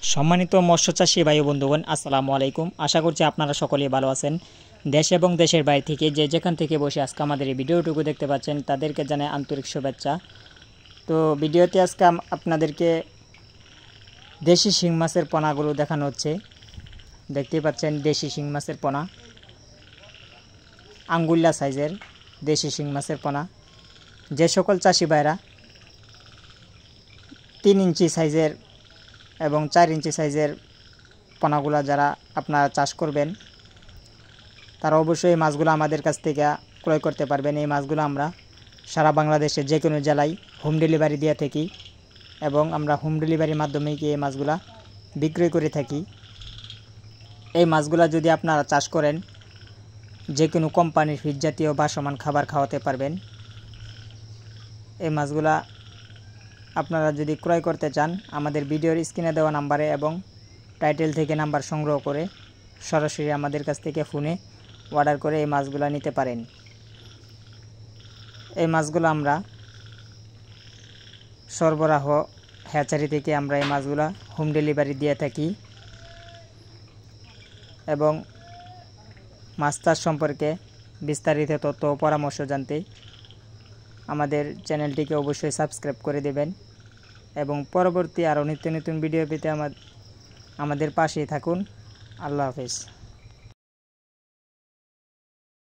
সম্মানিত মৎস্য চাষী ভাই বন্ধুগণ, আসসালামু আলাইকুম। আশা করছি আপনারা সকলেই ভালো আছেন। দেশ এবং দেশের বাইরে থেকে যে যেখান থেকে বসে আজকে আমাদের এই ভিডিওটুকু দেখতে পাচ্ছেন তাদেরকে জানাই আন্তরিক শুভেচ্ছা। তো ভিডিওতে আজকে আপনাদেরকে দেশি শিং মাছের পোনাগুলো দেখানো হচ্ছে। দেখতেই পাচ্ছেন দেশি শিং মাছের পোনা, আঙ্গুল্লা সাইজের দেশি শিং মাছের পোনা। যে সকল চাষি ভাইরা 3 ইঞ্চি সাইজের এবং 4 ইঞ্চি সাইজের পোনাগুলা যারা আপনারা চাষ করবেন তারা অবশ্যই এই মাছগুলো আমাদের কাছ থেকে ক্রয় করতে পারবেন। এই মাছগুলো আমরা সারা বাংলাদেশে যে কোনো জেলায় হোম ডেলিভারি দিয়ে থাকি এবং আমরা হোম ডেলিভারির মাধ্যমে গিয়ে এই মাছগুলা বিক্রয় করে থাকি। এই মাছগুলা যদি আপনারা চাষ করেন যে কোনো কোম্পানির ফিড জাতীয় ভাসমান খাবার খাওয়াতে পারবেন। এই মাছগুলা আপনারা যদি ক্রয় করতে চান আমাদের ভিডিওর স্ক্রিনে দেওয়া নাম্বারে এবং টাইটেল থেকে নাম্বার সংগ্রহ করে সরাসরি আমাদের কাছ থেকে ফোনে অর্ডার করে এই মাছগুলো নিতে পারেন। এই মাছগুলো আমরা সরবরাহ হ্যাচারি থেকে আমরা এই মাছগুলো হোম ডেলিভারি দিয়ে থাকি এবং মাছ চাষ সম্পর্কে বিস্তারিত তথ্য ও পরামর্শ জানতে আমাদের চ্যানেলটিকে অবশ্যই সাবস্ক্রাইব করে দেবেন এবং পরবর্তী আরও নিত্য নতুন ভিডিও পেতে আমাদের পাশেই থাকুন। আল্লাহ হাফেজ।